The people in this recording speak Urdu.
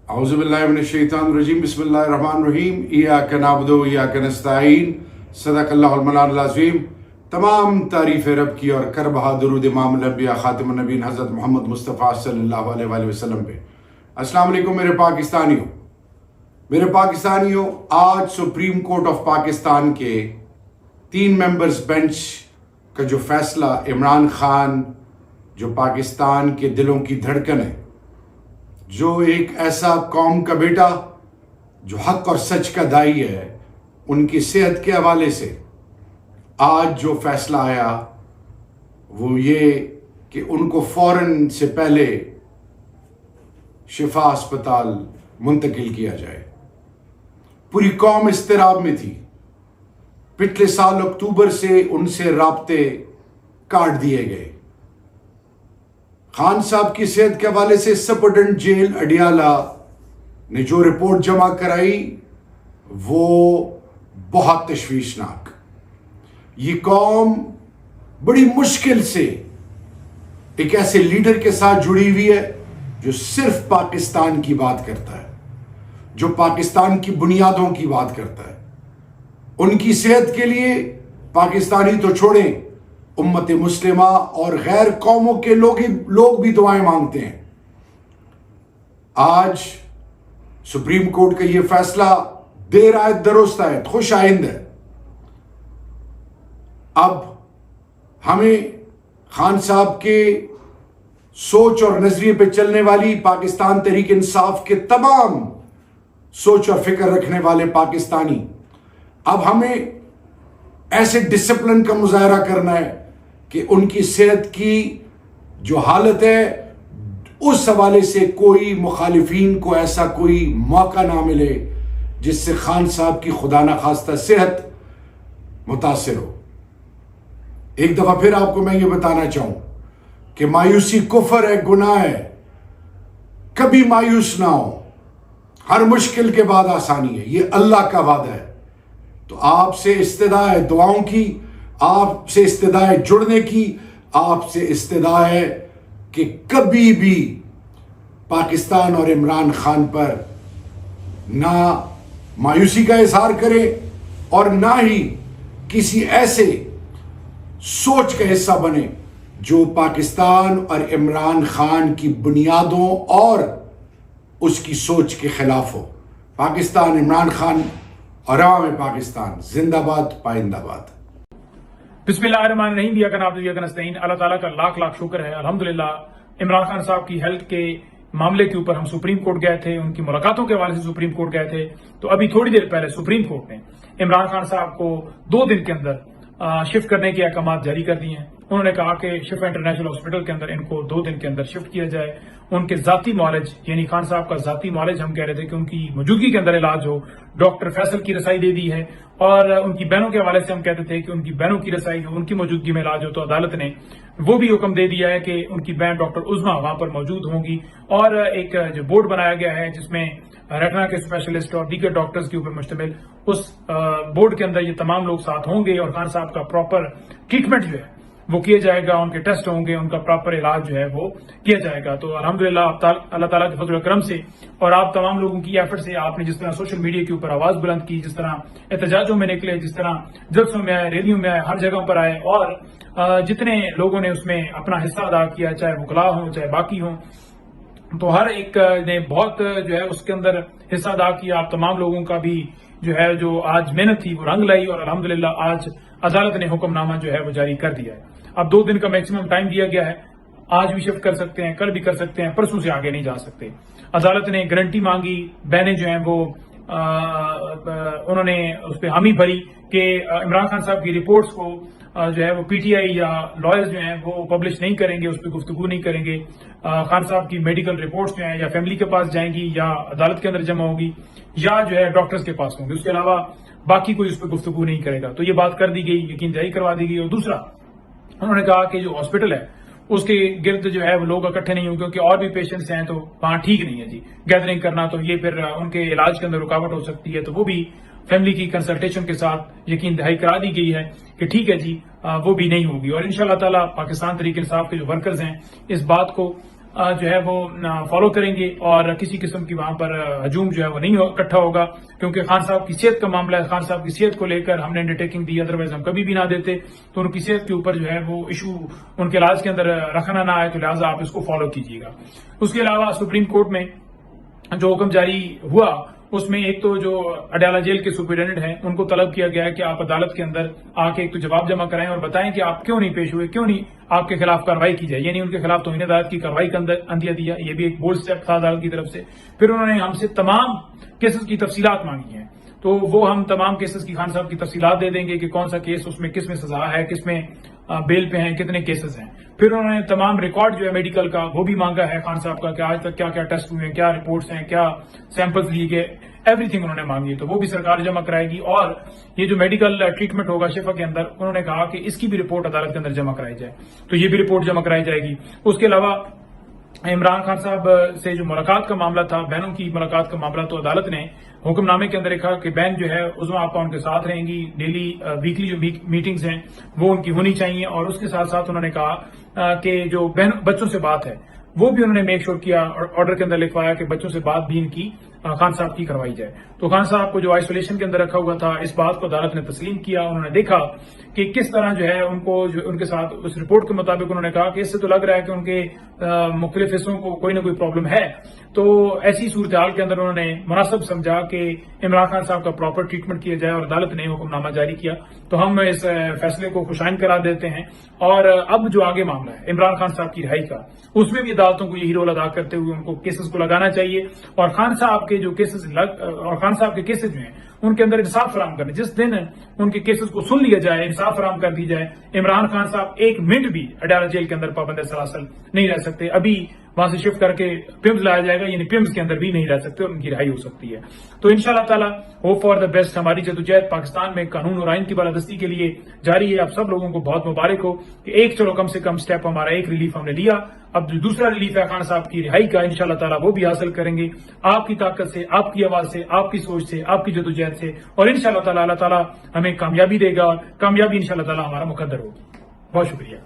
اعوذ باللہ من الشیطان الرجیم بسم اللہ الرحمن الرحیم ایاک نعبد و ایاک نستعین صدق اللہ المولانا العظیم۔ تمام تعریف رب کی اور کر بہا درود امام الانبیاء خاتم النبیین حضرت محمد مصطفیٰ صلی اللہ علیہ وآلہ وسلم پہ۔ السلام علیکم میرے پاکستانیوں، آج سپریم کورٹ آف پاکستان کے 3 ممبرز بینچ کا جو فیصلہ، عمران خان جو پاکستان کے دلوں کی دھڑکن ہے، جو ایک ایسا قوم کا بیٹا جو حق اور سچ کا دائی ہے، ان کی صحت کے حوالے سے آج جو فیصلہ آیا وہ یہ کہ ان کو فوراً سے پہلے شفا اسپتال منتقل کیا جائے۔ پوری قوم اضطراب میں تھی۔ پچھلے سال اکتوبر سے ان سے رابطے کاٹ دیے گئے۔ خان صاحب کی صحت کے حوالے سے سپرڈنٹ جیل اڈیالہ نے جو رپورٹ جمع کرائی وہ بہت تشویشناک۔ یہ قوم بڑی مشکل سے ایک ایسے لیڈر کے ساتھ جڑی ہوئی ہے جو صرف پاکستان کی بات کرتا ہے، جو پاکستان کی بنیادوں کی بات کرتا ہے۔ ان کی صحت کے لیے پاکستانی تو چھوڑیں، امت مسلمہ اور غیر قوموں کے لوگ بھی دعائیں مانگتے ہیں۔ آج سپریم کورٹ کا یہ فیصلہ دیر آیت درست آیت خوش آئند ہے۔ اب ہمیں خان صاحب کے سوچ اور نظریے پہ چلنے والی پاکستان تحریک انصاف کے تمام سوچ اور فکر رکھنے والے پاکستانی، اب ہمیں ایسے ڈسپلن کا مظاہرہ کرنا ہے کہ ان کی صحت کی جو حالت ہے اس حوالے سے کوئی مخالفین کو ایسا کوئی موقع نہ ملے جس سے خان صاحب کی خدا نخواستہ صحت متاثر ہو۔ ایک دفعہ پھر آپ کو میں یہ بتانا چاہوں کہ مایوسی کفر ہے، گناہ ہے۔ کبھی مایوس نہ ہو، ہر مشکل کے بعد آسانی ہے، یہ اللہ کا وعدہ ہے۔ تو آپ سے استدعا ہے دعاؤں کی، آپ سے استدعا ہے جڑنے کی، آپ سے استدعا ہے کہ کبھی بھی پاکستان اور عمران خان پر نہ مایوسی کا اظہار کرے اور نہ ہی کسی ایسے سوچ کا حصہ بنے جو پاکستان اور عمران خان کی بنیادوں اور اس کی سوچ کے خلاف ہو۔ پاکستان، عمران خان اور عوام پاکستان زندہ باد، پائندہ باد۔ بسم اللہ الرحمن الرحیم۔ ایاک نعبد و ایاک نستعین۔ اللہ تعالیٰ کا لاکھ لاکھ شکر ہے، الحمدللہ۔ عمران خان صاحب کی ہیلتھ کے معاملے کے اوپر ہم سپریم کورٹ گئے تھے، ان کی ملاقاتوں کے حوالے سے سپریم کورٹ گئے تھے۔ تو ابھی تھوڑی دیر پہلے سپریم کورٹ نے عمران خان صاحب کو 2 دن کے اندر شفٹ کرنے کے احکامات جاری کر دیے ہیں۔ انہوں نے کہا کہ شفا انٹرنیشنل ہاسپٹل کے اندر ان کو 2 دن کے اندر شفٹ کیا جائے۔ ان کے ذاتی معالج، یعنی خان صاحب کا ذاتی معالج، ہم کہہ رہے تھے کہ ان کی موجودگی کے اندر علاج ہو، ڈاکٹر فیصل کی رسائی دے دی ہے، اور ان کی بہنوں کے حوالے سے ہم کہتے تھے کہ ان کی بہنوں کی رسائی ہو، ان کی موجودگی میں علاج ہو۔ تو عدالت نے وہ بھی حکم دے دیا ہے کہ ان کی بہن ڈاکٹر عظمیٰ وہاں پر موجود ہوں گی، اور ایک جو بورڈ بنایا گیا ہے جس میں ریٹنا کے اسپیشلسٹ اور دیگر ڈاکٹرز کے اوپر مشتمل، اس بورڈ کے اندر یہ تمام لوگ ساتھ ہوں گے، اور خان صاحب کا پراپر ٹریٹمنٹ جو ہے وہ کیا جائے گا، ان کے ٹیسٹ ہوں گے، ان کا پراپر علاج جو ہے وہ کیا جائے گا۔ تو الحمدللہ اللہ تعالیٰ کے فضل و کرم سے اور آپ تمام لوگوں کی ایفرٹ سے، آپ نے جس طرح سوشل میڈیا کے اوپر آواز بلند کی، جس طرح احتجاجوں میں نکلے، جس طرح جلسوں میں آئے، ریلیوں میں آئے، ہر جگہ پر آئے، اور جتنے لوگوں نے اس میں اپنا حصہ ادا کیا، چاہے وکلاء ہوں چاہے باقی ہوں، تو ہر ایک نے بہت جو ہے اس کے اندر حصہ ادا کیا۔ آپ تمام لوگوں کا بھی جو ہے جو آج محنت تھی وہ رنگ لائی، اور الحمدللہ آج عدالت نے حکم نامہ جو ہے وہ جاری کر دیا ہے۔ اب 2 دن کا میکسیمم ٹائم دیا گیا ہے، آج بھی شفٹ کر سکتے ہیں، کل بھی کر سکتے ہیں، پرسوں سے آگے نہیں جا سکتے۔ عدالت نے گارنٹی مانگی، بہنیں جو ہیں وہ انہوں نے اس پہ حامی بھری کہ عمران خان صاحب کی رپورٹس کو جو ہے وہ پی ٹی آئی یا لائرز جو ہیں وہ پبلش نہیں کریں گے، اس پہ گفتگو نہیں کریں گے۔ خان صاحب کی میڈیکل رپورٹس جو ہیں یا فیملی کے پاس جائیں گی، یا عدالت کے اندر جمع ہوگی، یا جو ہے ڈاکٹرز کے پاس ہوں گی، اس کے علاوہ باقی کوئی اس پہ گفتگو نہیں کرے گا۔ تو یہ بات کر دی گئی، یقین دہی کروا دی گئی۔ اور دوسرا انہوں نے کہا کہ جو ہاسپٹل ہے اس کے گرد جو ہے وہ لوگ اکٹھے نہیں ہوں، کیونکہ اور بھی پیشنٹس ہیں، تو وہاں ٹھیک نہیں ہے جی گیدرنگ کرنا، تو یہ پھر ان کے علاج کے اندر رکاوٹ ہو سکتی ہے۔ تو وہ بھی فیملی کی کنسلٹیشن کے ساتھ یقین دہائی کرا دی گئی ہے کہ ٹھیک ہے جی وہ بھی نہیں ہوگی۔ اور انشاءاللہ تعالی پاکستان تحریک انصاف کے جو ورکرز ہیں اس بات کو جو ہے وہ فالو کریں گے اور کسی قسم کی وہاں پر ہجوم جو ہے وہ نہیں اکٹھا ہوگا، کیونکہ خان صاحب کی صحت کا معاملہ ہے. خان صاحب کی صحت کو لے کر ہم نے انڈرٹیکنگ دی، ادروائز ہم کبھی بھی نہ دیتے. تو ان کی صحت کے اوپر جو ہے وہ ایشو ان کے علاج کے اندر رکھنا نہ آئے، تو لہٰذا آپ اس کو فالو کیجیے گا. اس کے علاوہ سپریم کورٹ میں جو حکم جاری ہوا اس میں ایک تو جو اڈیالہ جیل کے سپرنٹینڈنٹ ہیں ان کو طلب کیا گیا ہے کہ آپ عدالت کے اندر آ کے ایک تو جواب جمع کرائیں اور بتائیں کہ آپ کیوں نہیں پیش ہوئے، کیوں نہیں آپ کے خلاف کارروائی کی جائے، یعنی ان کے خلاف توہین عدالت کی کارروائی کا اندیا دیا. یہ بھی ایک بولڈ اسٹیپ تھا عدالت کی طرف سے. پھر انہوں نے ہم سے تمام کیسز کی تفصیلات مانگی ہیں، تو وہ ہم تمام کیسز کی خان صاحب کی تفصیلات دے دیں گے کہ کون سا کیس اس میں کس میں سزا ہے، کس میں بیل پہ ہیں، کتنے کیسز ہیں. پھر انہوں نے تمام ریکارڈ جو ہے میڈیکل کا وہ بھی مانگا ہے خان صاحب کا کہ آج تک کیا کیا ٹیسٹ ہوئے ہیں، کیا رپورٹس ہیں، کیا سیمپلز لیے گئے، ایوری تھنگ انہوں نے مانگی ہے. تو وہ بھی سرکار جمع کرائے گی. اور یہ جو میڈیکل ٹریٹمنٹ ہوگا شفا کے اندر انہوں نے کہا کہ اس کی بھی رپورٹ عدالت کے اندر جمع کرائی جائے، تو یہ بھی رپورٹ جمع کرائی جائے گی. اس کے علاوہ عمران خان صاحب سے جو ملاقات کا معاملہ تھا، بہنوں کی ملاقات کا معاملہ، تو عدالت نے حکم نامے کے اندر لکھا کہ بہن جو ہے عظمیٰ آپا ان کے ساتھ رہیں گی، ڈیلی ویکلی جو میٹنگز ہیں وہ ان کی ہونی چاہیے. اور اس کے ساتھ ساتھ انہوں نے کہا کہ جو بچوں سے بات ہے وہ بھی انہوں نے میک شور کیا اور آرڈر کے اندر لکھوایا کہ بچوں سے بات بھی ان کی خان صاحب کی کروائی جائے. تو خان صاحب کو جو آئسولیشن کے اندر رکھا ہوا تھا اس بات کو عدالت نے تسلیم کیا. انہوں نے دیکھا کہ کس طرح جو ہے ان کے ساتھ اس رپورٹ کے مطابق انہوں نے کہا کہ اس سے تو لگ رہا ہے کہ ان کے مختلف حصوں کو کوئی نہ کوئی پرابلم ہے. تو ایسی صورتحال کے اندر انہوں نے مناسب سمجھا کہ عمران خان صاحب کا پراپر ٹریٹمنٹ کیا جائے اور عدالت نے حکم نامہ جاری کیا. تو ہم اس فیصلے کو خوشائن قرار دیتے ہیں. اور اب جو آگے معاملہ ہے عمران خان صاحب کی رہائی کا، اس میں بھی عدالتوں کو یہی رول ادا کرتے ہوئے ان کو کیسز کو لگانا چاہیے اور خان صاحب کے جو کیسز جو ہیں ان کے اندر انصاف فراہم کرنے. جس دن ان کے کیسز کو سن لیا جائے، انصاف فراہم کر دی جائے، عمران خان صاحب ایک منٹ بھی اڈیالہ جیل کے اندر پابند سلاسل نہیں رہ سکتے. ابھی وہاں سے شفٹ کر کے پیمز لایا جائے گا، یعنی پیمز کے اندر بھی نہیں رہ سکتے اور ان کی رہائی ہو سکتی ہے. تو انشاءاللہ تعالی ہوپ فار دا بیسٹ. ہماری جدوجہد پاکستان میں قانون اور آئین کی بالادستی کے لیے جاری ہے. آپ سب لوگوں کو بہت مبارک ہو کہ ایک چلو کم سے کم سٹیپ ہمارا ایک ریلیف ہم نے لیا. اب جو دوسرا ریلیف ہے خان صاحب کی رہائی کا، انشاءاللہ تعالی وہ بھی حاصل کریں گے آپ کی طاقت سے، آپ کی آواز سے، آپ کی سوچ سے، آپ کی جدوجہد سے. اور انشاءاللہ تعالی اللہ تعالی ہمیں کامیابی دے گا اور کامیابی انشاءاللہ تعالی ہمارا مقدر ہوگی. بہت شکریہ.